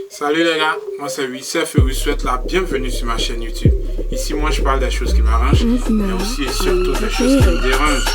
Salut les gars, moi c'est Wissef et je vous souhaite la bienvenue sur ma chaîne YouTube. Ici moi je parle des choses qui m'arrangent, mais aussi et surtout des choses qui me dérangent.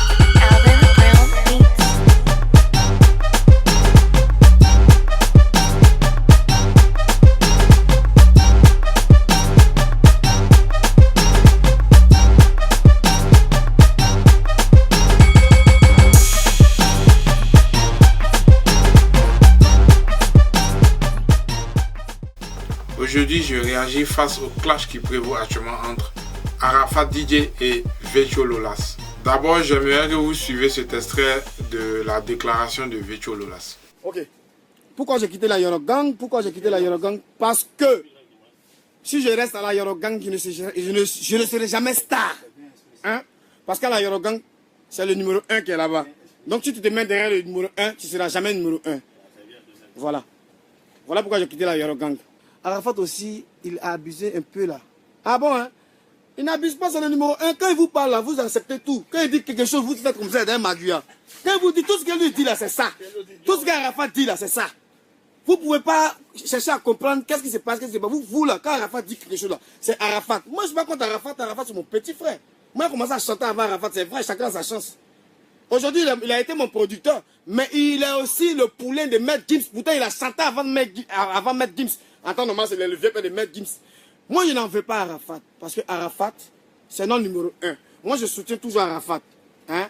Aujourd'hui, je réagis face au clash qui prévaut actuellement entre Arafat DJ et Vetcho Lolas. D'abord, j'aimerais que vous suivez cet extrait de la déclaration de Vetcho Lolas. Ok. Pourquoi j'ai quitté la Yorogang? Parce que si je reste à la Yorogang, je ne serai jamais star. Hein? Parce qu'à la Yorogang, c'est le numéro 1 qui est là-bas. Donc si tu te mets derrière le numéro 1, tu ne seras jamais numéro 1. Voilà. Voilà pourquoi j'ai quitté la Yorogang. Arafat aussi, il a abusé un peu là. Ah bon, hein? Il n'abuse pas, c'est le numéro 1. Quand il vous parle là, vous acceptez tout. Quand il dit quelque chose, vous faites comme ça d'un maguia. Quand il vous dit tout ce qu'il lui dit là, c'est ça. Tout ce qu'Arafat dit là, c'est ça. Vous ne pouvez pas chercher à comprendre qu'est-ce qui se passe, Vous là, quand Arafat dit quelque chose là, c'est Arafat. Moi, je ne suis pas contre Arafat. Arafat, c'est mon petit frère. Moi, j'ai commencé à chanter avant Arafat, c'est vrai, chacun a sa chance. Aujourd'hui, il a été mon producteur, mais il est aussi le poulain de Maître Gims. Pourtant, il a chanté avant Maître Gims. En temps normal, c'est le vieux père de Maître Gims. Moi, je n'en veux pas à Arafat. Parce que Arafat, c'est non numéro 1. Moi, je soutiens toujours Arafat. Hein?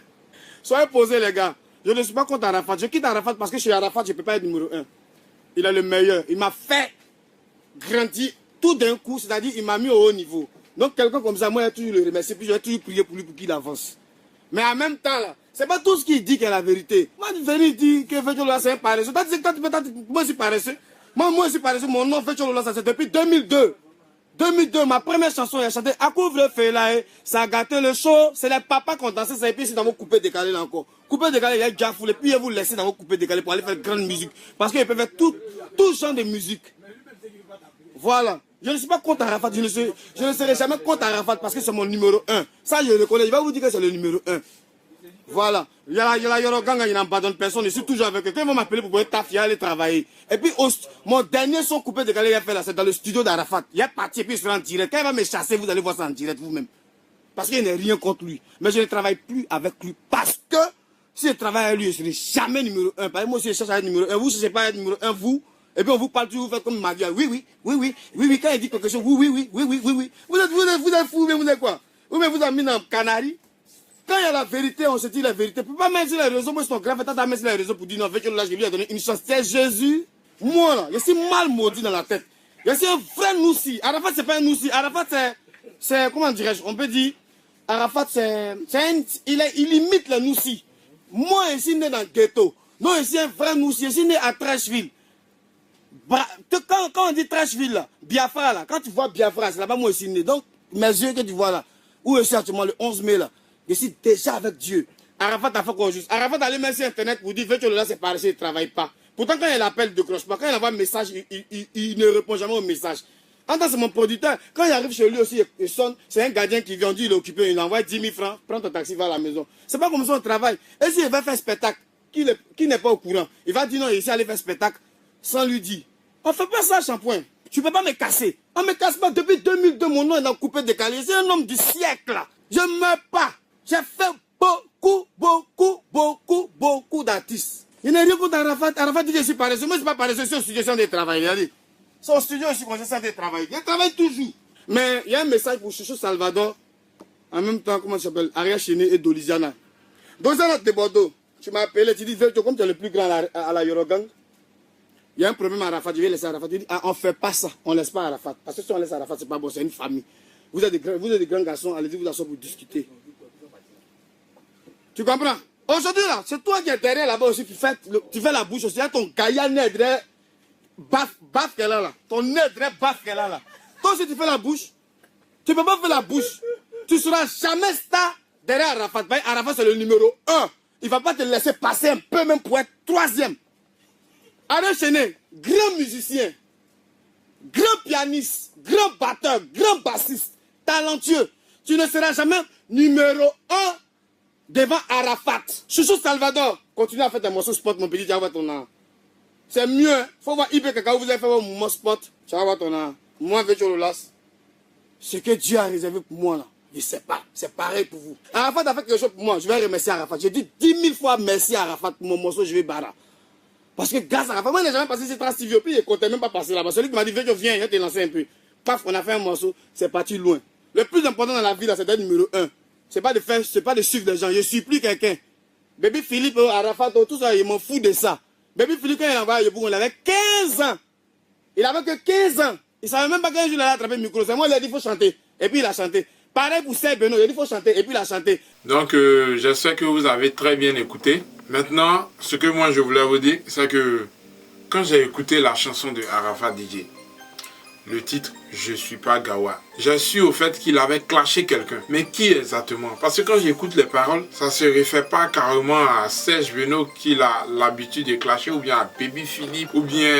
Soyez posés, les gars. Je ne suis pas contre Arafat. Je quitte Arafat parce que chez Arafat, je ne peux pas être numéro 1. Il est le meilleur. Il m'a fait grandir tout d'un coup. C'est-à-dire, il m'a mis au haut niveau. Donc, quelqu'un comme ça, moi, je vais toujours le remercier. Puis, je vais toujours prier pour lui pour qu'il avance. Mais en même temps, là, c'est pas tout ce qu'il dit qui est la vérité. Moi, je venir dire que Vetcho Lolas, c'est un paresseux. Moi, je suis paresseux. Moi, je suis paresseux. Mon nom, Vetcho Lolas, c'est depuis 2002. 2002, ma première chanson, il a chanté à couvre feu là, ça a gâté le show. C'est les papas qui ont dansé ça. Et puis, c'est dans vos coupés décalés là encore. Coupés décalés, il y a déjà foulé. Puis, ils vous laisser dans vos coupés décalés pour aller faire de grande musique. Parce qu'ils peuvent faire tout genre de musique. Voilà. Je ne suis pas contre Arafat. Je ne serai jamais contre Arafat parce que c'est mon numéro 1. Ça, je le connais. Je vais vous dire que c'est le numéro 1. Voilà. Il y a la Yorogang, il n'abandonne personne. Je suis toujours avec eux. Quand ils vont m'appeler pour pouvoir taffer, aller travailler. Et puis, mon dernier son coupé décalé, il a fait là, c'est dans le studio d'Arafat. Il est parti et puis il sera en direct. Quand il va me chasser, vous allez voir ça en direct vous-même. Parce qu'il n'y a rien contre lui. Mais je ne travaille plus avec lui. Parce que si je travaille avec lui, je ne serai jamais numéro 1. Parce que moi aussi, je cherche à être numéro 1. Vous, je ne sais pas être numéro 1, vous. Et puis on vous parle toujours, vous faites comme ma vie. Oui. Quand il dit quelque chose, oui. Vous êtes fou, mais vous êtes quoi? Vous avez mis dans le canari. Quand il y a la vérité, on se dit la vérité. Tu ne peux pas mettre sur les réseaux, moi je suis ton grand frère, tu as mis sur les réseaux pour dire non, Vetcho Lolas, je lui ai donné une chance. C'est Jésus. Moi là, je suis mal maudit dans la tête. Je suis un vrai noussi. Arafat, c'est pas un noussi. Arafat, c'est, comment dirais-je, on peut dire, Arafat, il imite le noussi. Moi, je suis né dans le ghetto. Non, je suis un vrai noussi. Je suis né à Trashville. Quand on dit Trashville là, Biafra là, quand tu vois Biafra, c'est là-bas moi je suis né. Donc, mes yeux que tu vois là, où je suis actuellement le 11 mai là, je suis déjà avec Dieu. Arafat a fait quoi juste? Arafat allait même sur internet pour dire Vetcho Lolas c'est paresseux, il ne travaille pas. Pourtant quand il appelle, il ne décroche pas. Quand il envoie un message, il ne répond jamais au message. En tant que c'est mon producteur, quand il arrive chez lui aussi, il sonne, c'est un gardien qui vient, il est occupé, il envoie 10 000 francs, prends ton taxi, va à la maison. C'est pas comme ça on travaille. Et s'il va faire spectacle, qui n'est pas au courant, il va dire non, il essaie d'aller faire spectacle sans lui dire. On ne fait pas ça, Shampoing. Tu ne peux pas me casser. On ne me casse pas. Depuis 2002, mon nom est dans coupé décalé. C'est un homme du siècle. Je ne meurs pas. J'ai fait beaucoup d'artistes. Il n'y a rien contre Arafat. Arafat dit que je suis paresseux. Moi, je ne suis pas paresseux. Je suis au studio sans de travailler. Regardez. Son studio, je suis sans de travailler. Je travaille toujours. Mais il y a un message pour Chouchou Salvador. En même temps, comment ça s'appelle? Aria Chéné et Doliziana. Doliziana de Bordeaux. Tu m'as appelé. Tu dis, Vetcho, comme tu es le plus grand à la Yorogang. Il y a un problème à Arafat, je vais laisser Arafat. Il dit, ah, on ne fait pas ça, on ne laisse pas Arafat. Parce que si on laisse Arafat, c'est pas bon, c'est une famille. Vous êtes des grands garçons, allez-y vous asseoir pour discuter. Tu comprends? Aujourd'hui là, c'est toi qui es derrière là-bas aussi, tu fais la bouche aussi. Il y a ton caïa nèdre, baf qu'elle a là. Ton nèdre, baf qu'elle a là. Toi aussi tu fais la bouche. Tu ne peux pas faire la bouche. Tu ne seras jamais star derrière Arafat. Arafat c'est le numéro 1. Il ne va pas te laisser passer un peu même pour être 3e. Aria Chéné, grand musicien, grand pianiste, grand batteur, grand bassiste, talentueux. Tu ne seras jamais numéro 1 devant Arafat. Chouchou Salvador, continue à faire tes morceaux sport, mon petit, tu envoies ton nom. C'est mieux. Hein. Faut voir IP quand vous avez fait votre mouvement spot. Tu vas voir ton âme. Moi, Vétio Lolas, ce que Dieu a réservé pour moi, là, je ne sais pas. C'est pareil pour vous. Arafat a fait quelque chose pour moi. Je vais remercier Arafat. J'ai dit 10 000 fois merci à Arafat pour mon morceau, je vais barrer. Parce que grâce à Arafat, moi, je n'ai jamais passé ces traces Stevie. Puis, il ne comptait même pas passer là-bas. Celui qui m'a dit, Vétio, viens, je vais te lancer un peu. Paf, on a fait un morceau, c'est parti loin. Le plus important dans la vie, là, c'est d'être numéro 1. C'est pas de suivre des gens. Je ne suis plus quelqu'un. Baby Philippe, Arafat, tout ça, il m'en fout de ça. Baby Philippe, quand il envoie Yeboum, il avait 15 ans. Il avait que 15 ans. Il ne savait même pas qu'un jour il allait attraper le micro. C'est moi, il a dit, il faut chanter. Et puis, il a chanté. Pareil pour Serge Beno, il a dit, il faut chanter. Et puis, il a chanté. Donc, j'espère que vous avez très bien écouté. Maintenant, ce que moi, je voulais vous dire, c'est que quand j'ai écouté la chanson de Arafat DJ, le titre « Je suis pas Gawa », j'ai su au fait qu'il avait clashé quelqu'un. Mais qui exactement? Parce que quand j'écoute les paroles, ça se réfère pas carrément à Serge Beno qu'il a l'habitude de clasher, ou bien à Baby Philippe, ou bien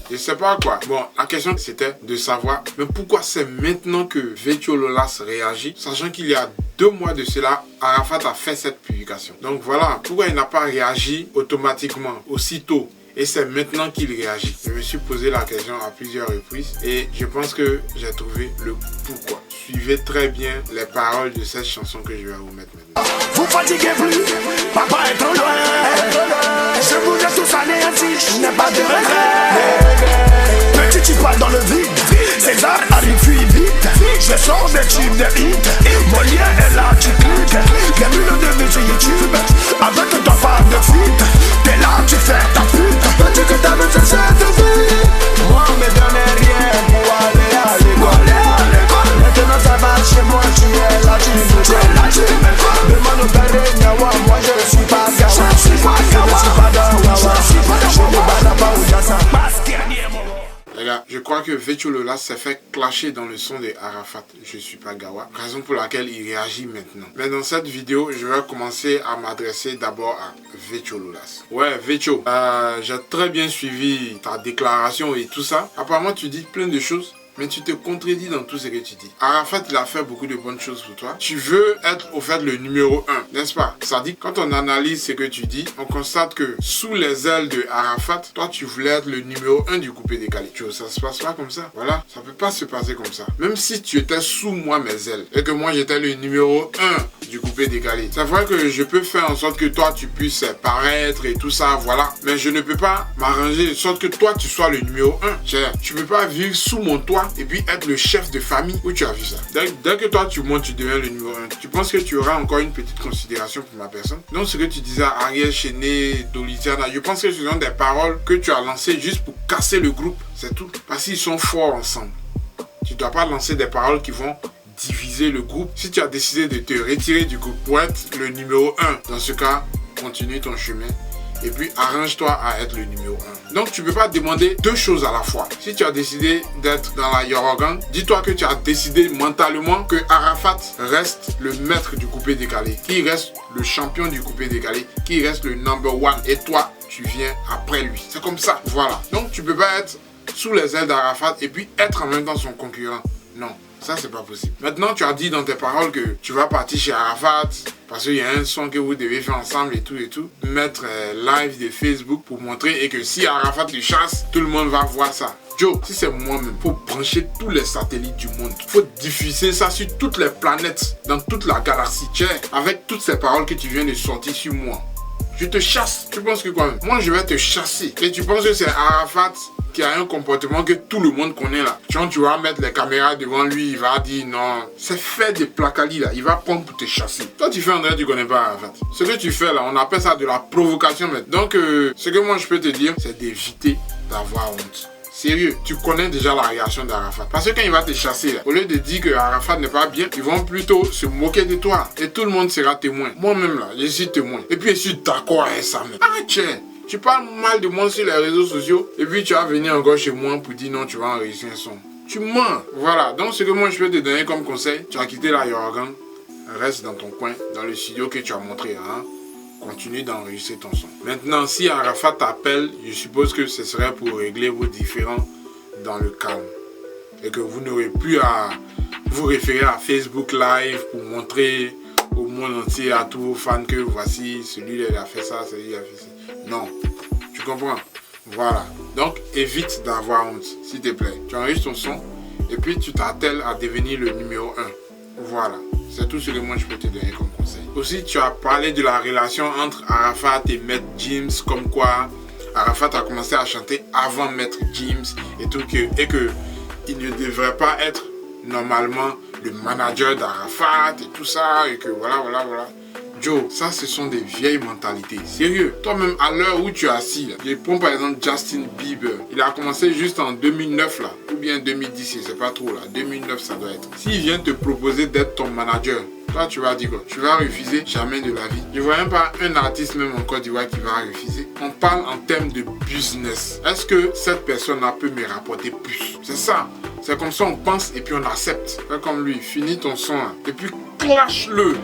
je sais pas quoi. Bon, la question c'était de savoir, mais pourquoi c'est maintenant que Vétio Lolas réagit, sachant qu'il y a 2 mois de cela, Arafat a fait cette publication. Donc voilà, pourquoi il n'a pas réagi automatiquement, aussitôt? Et c'est maintenant qu'il réagit. Je me suis posé la question à plusieurs reprises et je pense que j'ai trouvé le pourquoi. Suivez très bien les paroles de cette chanson que je vais vous mettre maintenant. Vous fatiguez plus, papa est trop loin. Je vous ai tous anéantis, je n'ai pas de regret. Petit tu parles dans le vide, César arrive fuit vite. Je sors des tubes de hit, mon lien est là, tu cliques. Bienvenue le début sur YouTube, avec ton part de fuite. T'es là, tu fais ta pute. Petit que t'as besoin de cette vie. Moi, me donnais rien pour aller à l'école. Maintenant ça va chez moi, tu es là, tu me demande au père Nyawa, moi je suis pas Gawa. Je suis pas Gawa. Je ne bats pas au Yassa. Les gars, je crois que Vétio Lolas s'est fait clasher dans le son de Arafat, je suis pas Gawa, raison pour laquelle il réagit maintenant. Mais dans cette vidéo, je vais commencer à m'adresser d'abord à Vétio Lolas. Ouais, Vétio, j'ai très bien suivi ta déclaration et tout ça. Apparemment, tu dis plein de choses, mais tu te contredis dans tout ce que tu dis. Arafat, il a fait beaucoup de bonnes choses pour toi. Tu veux être, au fait, le numéro 1, n'est-ce pas? Ça dit, quand on analyse ce que tu dis, on constate que sous les ailes de Arafat, toi, tu voulais être le numéro 1 du coupé décalé. Tu vois, ça se passe pas comme ça. Voilà, ça peut pas se passer comme ça. Même si tu étais sous moi, mes ailes, et que moi, j'étais le numéro 1 du coupé décalé. C'est vrai que je peux faire en sorte que toi, tu puisses paraître et tout ça, voilà. Mais je ne peux pas m'arranger de sorte que toi, tu sois le numéro 1. Tu peux pas vivre sous mon toit et puis être le chef de famille. Où tu as vu ça? Dès que toi tu montes, tu deviens le numéro 1. Tu penses que tu auras encore une petite considération pour ma personne? Donc ce que tu disais à Ariel Chené, Dolitiana, je pense que ce sont des paroles que tu as lancées juste pour casser le groupe. C'est tout. Parce qu'ils sont forts ensemble. Tu ne dois pas lancer des paroles qui vont diviser le groupe. Si tu as décidé de te retirer du groupe pour être le numéro 1, dans ce cas, continue ton chemin. Et puis arrange-toi à être le numéro 1. Donc tu ne peux pas demander 2 choses à la fois. Si tu as décidé d'être dans la Yorogang, dis-toi que tu as décidé mentalement que Arafat reste le maître du coupé décalé, qui reste le champion du coupé décalé, qui reste le number 1. Et toi, tu viens après lui. C'est comme ça. Voilà. Donc tu ne peux pas être sous les ailes d'Arafat et puis être en même temps son concurrent. Non. Ça, c'est pas possible. Maintenant, tu as dit dans tes paroles que tu vas partir chez Arafat parce qu'il y a un son que vous devez faire ensemble et tout. Mettre live de Facebook pour montrer et que si Arafat te chasse, tout le monde va voir ça. Joe, si c'est moi-même, faut brancher tous les satellites du monde. Faut diffuser ça sur toutes les planètes, dans toute la galaxie. Tiens, avec toutes ces paroles que tu viens de sortir sur moi, je te chasse. Tu penses que quoi même? Moi, je vais te chasser. Et tu penses que c'est Arafat qui a un comportement que tout le monde connaît là. Tu vas mettre les caméras devant lui, il va dire non. C'est fait des placalis là, il va prendre pour te chasser. Toi tu fais André, tu connais pas Arafat. Ce que tu fais là, on appelle ça de la provocation. Donc ce que moi je peux te dire, c'est d'éviter d'avoir honte. Sérieux, tu connais déjà la réaction d'Arafat. Parce que quand il va te chasser là, au lieu de dire que Arafat n'est pas bien, ils vont plutôt se moquer de toi. Et tout le monde sera témoin. Moi-même là, je suis témoin. Et puis je suis d'accord avec ça même. Ah tiens, tu parles mal de moi sur les réseaux sociaux et puis tu vas venir encore chez moi pour dire non, tu vas enregistrer un son. Tu mens. Voilà, donc ce que moi je peux te donner comme conseil, tu as quitté la Yorogang, reste dans ton coin, dans le studio que tu as montré, hein. Continue d'enregistrer ton son. Maintenant, si Arafat t'appelle, je suppose que ce serait pour régler vos différends dans le calme. Et que vous n'aurez plus à vous référer à Facebook Live pour montrer au monde entier, à tous vos fans, que voici, celui-là il a fait ça, celui-là il a fait ça. Non, tu comprends? Voilà. Donc, évite d'avoir honte, s'il te plaît. Tu enregistres ton son et puis tu t'attelles à devenir le numéro 1. Voilà. C'est tout ce que moi je peux te donner comme conseil. Aussi, tu as parlé de la relation entre Arafat et Maître Gims, comme quoi Arafat a commencé à chanter avant Maître Gims et tout, et que il ne devrait pas être normalement le manager d'Arafat et tout ça, et que voilà. Joe, ça ce sont des vieilles mentalités. Sérieux, toi-même à l'heure où tu es assis, là, je prends par exemple Justin Bieber. Il a commencé juste en 2009 là, ou bien 2010, je sais pas trop là. 2009 ça doit être. S'il vient te proposer d'être ton manager, toi tu vas dire quoi? Tu vas refuser? Jamais de la vie. Je vois même pas un artiste même en Côte d'Ivoire qui va refuser. On parle en termes de business. Est-ce que cette personne-là peut me rapporter plus? C'est ça. C'est comme ça on pense et puis on accepte. Fais comme lui, finis ton son là, et puis clash-le.